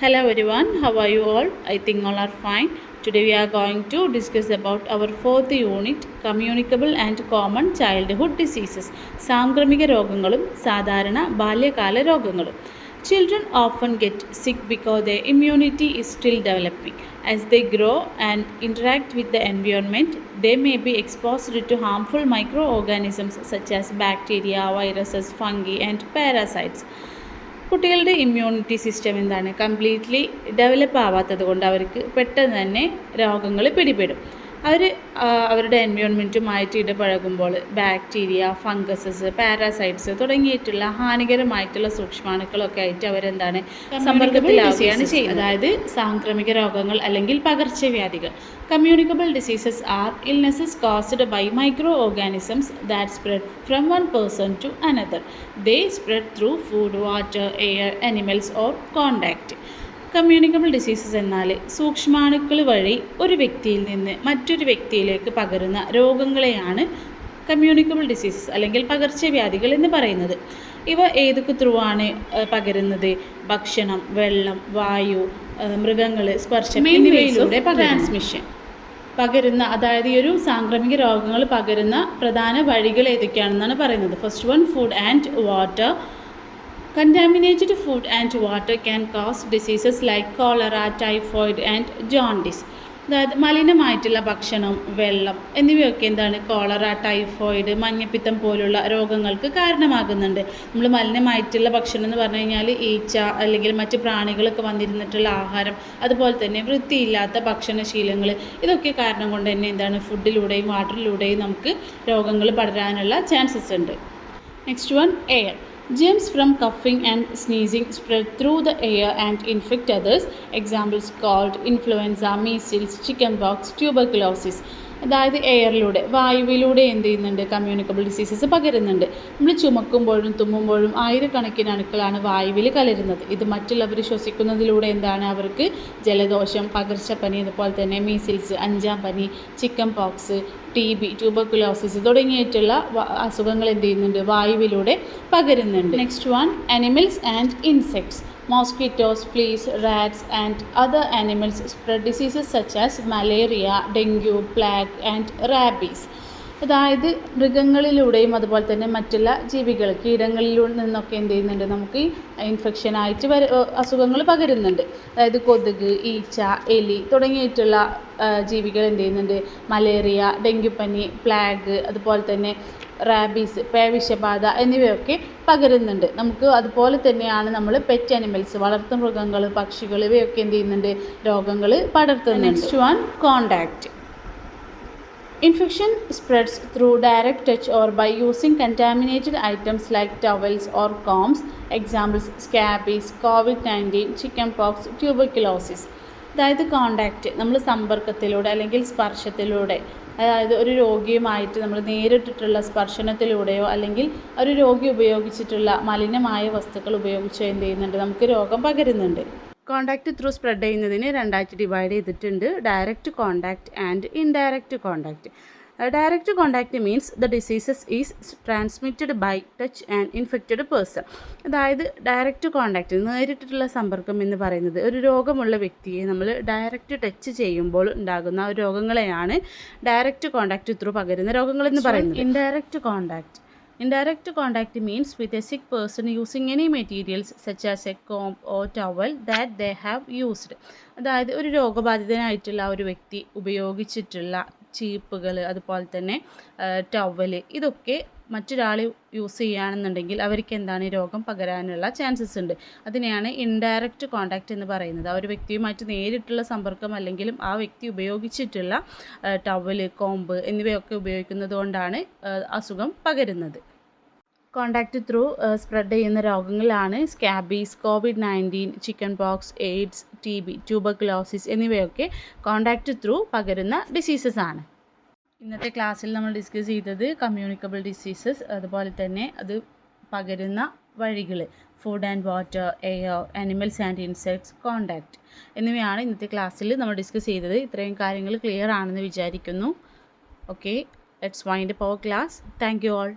Hello everyone, how are you all? I think all are fine. Today we are going to discuss about our fourth unit, communicable and common childhood diseases. സാംക്രമിക രോഗങ്ങളും സാധാരണ ബാല്യകാല രോഗങ്ങളും. Children often get sick because their immunity is still developing. As they grow and interact with the environment, they may be exposed to harmful microorganisms such as bacteria, viruses, fungi and parasites. കുട്ടികളുടെ immunity system എന്താണ് completely develop ആവാത്തത് കൊണ്ട് അവർക്ക് പെട്ടെന്ന് തന്നെ രോഗങ്ങൾ പിടിപെടും. അവരുടെ എൻവയോൺമെൻറ്റുമായിട്ട് ഇടപഴകുമ്പോൾ bacteria, ഫംഗസസ്, parasites തുടങ്ങിയിട്ടുള്ള ഹാനികരമായിട്ടുള്ള സൂക്ഷ്മാണുക്കളൊക്കെ ആയിട്ട് അവരെന്താണ് സമ്പർക്കത്തിലാവുകയാണ് ചെയ്യുന്നത്. അതായത് സാംക്രമിക രോഗങ്ങൾ അല്ലെങ്കിൽ പകർച്ചവ്യാധികൾ. Communicable diseases are illnesses caused by microorganisms that spread from one person to another. They spread through food, water, air, animals or contact. Communicable diseases എന്നാൽ സൂക്ഷ്മാണുക്കൾ വഴി ഒരു വ്യക്തിയിൽ നിന്ന് മറ്റൊരു വ്യക്തിയിലേക്ക് പകരുന്ന രോഗങ്ങളെയാണ് കമ്മ്യൂണിക്കബിൾ ഡിസീസസ് അല്ലെങ്കിൽ പകർച്ചവ്യാധികൾ എന്ന് പറയുന്നത്. ഇവ ഏതൊക്കെ ത്രൂ ആണ് പകരുന്നത്? ഭക്ഷണം, വെള്ളം, വായു, മൃഗങ്ങൾ, സ്പർശം എന്നിവയിലൂടെ ട്രാൻസ്മിഷൻ പകരുന്ന, അതായത് ഈ ഒരു സാംക്രമിക രോഗങ്ങൾ പകരുന്ന പ്രധാന വഴികൾ ഏതൊക്കെയാണെന്നാണ് പറയുന്നത്. First one, food and water. Contaminated food and water can cause diseases like cholera, typhoid and jaundice. അതായത് മലിനമായിട്ടുള്ള ഭക്ഷണം, വെള്ളം എന്നിവയൊക്കെ എന്താണ് കോളറ, ടൈഫോയിഡ്, മഞ്ഞപ്പിത്തം പോലുള്ള രോഗങ്ങൾക്ക് കാരണമാകുന്നുണ്ട്. നമ്മൾ മലിനമായിട്ടുള്ള ഭക്ഷണം എന്ന് പറഞ്ഞു കഴിഞ്ഞാൽ ഈച്ച അല്ലെങ്കിൽ മറ്റ് പ്രാണികളൊക്കെ വന്നിരുന്നിട്ടുള്ള ആഹാരം, അതുപോലെ തന്നെ വൃത്തിയില്ലാത്ത ഭക്ഷണശീലങ്ങൾ, ഇതൊക്കെ കാരണം കൊണ്ട് തന്നെ എന്താണ് ഫുഡിലൂടെയും വാട്ടറിലൂടെയും നമുക്ക് രോഗങ്ങൾ പടരാനുള്ള ചാൻസസ് ഉണ്ട്. Next one, air. Germs from coughing and sneezing spread through the air and infect others. Examples called influenza, measles, chickenpox, tuberculosis. അതായത് എയറിലൂടെ, വായുവിലൂടെ എന്ത് ചെയ്യുന്നുണ്ട്? കമ്മ്യൂണിക്കബിൾ ഡിസീസസ് പകരുന്നുണ്ട്. നമ്മൾ ചുമക്കുമ്പോഴും തുമ്മുമ്പോഴും ആയിരക്കണക്കിന് അണുക്കളാണ് വായുവിൽ കലരുന്നത്. ഇത് മറ്റുള്ളവർ ശ്വസിക്കുന്നതിലൂടെ എന്താണ് അവർക്ക് ജലദോഷം, പകർച്ചപ്പനി, അതുപോലെ തന്നെ മീസിൽസ്, അഞ്ചാം പനി, ചിക്കൻ പോക്സ്, TB, ട്യൂബർകുലോസിസ് തുടങ്ങിയിട്ടുള്ള അസുഖങ്ങൾ എന്ത് ചെയ്യുന്നുണ്ട്? വായുവിലൂടെ പകരുന്നുണ്ട്. Next one, animals and insects. Mosquitoes, fleas, rats and other animals spread diseases such as malaria, dengue, plague and rabies. അതായത് മൃഗങ്ങളിലൂടെയും അതുപോലെ തന്നെ മറ്റുള്ള ജീവികൾ, കീടങ്ങളിലൂടെ നിന്നൊക്കെ എന്ത് ചെയ്യുന്നുണ്ട്? നമുക്ക് ഇൻഫെക്ഷനായിട്ട് അസുഖങ്ങൾ പകരുന്നുണ്ട്. അതായത് കൊതുക്, ഈച്ച, എലി തുടങ്ങിയിട്ടുള്ള ജീവികൾ എന്ത് ചെയ്യുന്നുണ്ട്? മലേറിയ, ഡെങ്കുപ്പനി, പ്ലാഗ്, അതുപോലെ തന്നെ റാബീസ്, പേവിഷബാധ എന്നിവയൊക്കെ പകരുന്നുണ്ട്. നമുക്ക് അതുപോലെ തന്നെയാണ് നമ്മൾ പെറ്റ് അനിമൽസ്, വളർത്തുമൃഗങ്ങൾ, പക്ഷികൾ, ഇവയൊക്കെ എന്ത് ചെയ്യുന്നുണ്ട്? രോഗങ്ങൾ പടർത്തുന്നുണ്ട്. Next one, contact. Infection spreads through direct touch or by using contaminated items like towels or combs. Examples: scabies, COVID-19, chickenpox, tuberculosis. അതായത് കോണ്ടാക്റ്റ്, നമ്മൾ സമ്പർക്കത്തിലൂടെ അല്ലെങ്കിൽ സ്പർശത്തിലൂടെ, അതായത് ഒരു രോഗിയുമായിട്ട് നമ്മൾ നേരിട്ടിട്ടുള്ള സ്പർശനത്തിലൂടെയോ അല്ലെങ്കിൽ ഒരു രോഗി ഉപയോഗിച്ചിട്ടുള്ള മലിനമായ വസ്തുക്കൾ ഉപയോഗിച്ചോ എന്ത് ചെയ്യുന്നുണ്ട്? നമുക്ക് രോഗം പകരുന്നുണ്ട്. കോണ്ടാക്റ്റ് ത്രൂ സ്പ്രെഡ് ചെയ്യുന്നതിന് രണ്ടായിട്ട് ഡിവൈഡ് ചെയ്തിട്ടുണ്ട്: direct contact and indirect contact. Direct contact means the diseases is transmitted by touch and infected person. അതായത് ഡയറക്റ്റ് കോണ്ടാക്റ്റ്, നേരിട്ടിട്ടുള്ള സമ്പർക്കം എന്ന് പറയുന്നത് ഒരു രോഗമുള്ള വ്യക്തിയെ നമ്മൾ ഡയറക്റ്റ് ടച്ച് ചെയ്യുമ്പോൾ ഉണ്ടാകുന്ന രോഗങ്ങളെയാണ് ഡയറക്റ്റ് കോണ്ടാക്റ്റ് ത്രൂ പകരുന്ന രോഗങ്ങളെന്ന് പറയുന്നത്. Indirect contact means with a sick person using any materials such as a comb or towel that they have used. അതായത് ഒരു രോഗബാധിതനായിട്ടുള്ള ഒരു വ്യക്തി ഉപയോഗിച്ചിട്ടുള്ള ചീപ്പുകൾ, അതുപോലെ തന്നെ ടവല്, ഇതൊക്കെ മറ്റൊരാൾ യൂസ് ചെയ്യുകയാണെന്നുണ്ടെങ്കിൽ അവർക്ക് എന്താണ് രോഗം പകരാനുള്ള ചാൻസസ് ഉണ്ട്. അതിനെയാണ് ഇൻഡയറക്റ്റ് കോണ്ടാക്റ്റ് എന്ന് പറയുന്നത്. ആ ഒരു വ്യക്തിയുമായിട്ട് നേരിട്ടുള്ള സമ്പർക്കം അല്ലെങ്കിലും ആ വ്യക്തി ഉപയോഗിച്ചിട്ടുള്ള ടവല്, കോമ്പ് എന്നിവയൊക്കെ ഉപയോഗിക്കുന്നത് കൊണ്ടാണ് അസുഖം പകരുന്നത്. കോണ്ടാക്റ്റ് ത്രൂ സ്പ്രെഡ് ചെയ്യുന്ന രോഗങ്ങളാണ് scabies, COVID-19, chicken pox, AIDS, TB, tuberculosis എന്നിവയൊക്കെ കോണ്ടാക്റ്റ് ത്രൂ പകരുന്ന ഡിസീസസ് ആണ്. ഇന്നത്തെ ക്ലാസ്സിൽ നമ്മൾ ഡിസ്കസ് ചെയ്തത് കമ്മ്യൂണിക്കബിൾ ഡിസീസസ്, അതുപോലെ തന്നെ അത് പകരുന്ന വഴികൾ, food and water, air, animals and insects, contact എന്നിവയാണ് ഇന്നത്തെ ക്ലാസ്സിൽ നമ്മൾ ഡിസ്കസ് ചെയ്തത്. ഇത്രയും കാര്യങ്ങൾ ക്ലിയർ ആണെന്ന് വിചാരിക്കുന്നു. Okay, let's wind up our class. Thank you all.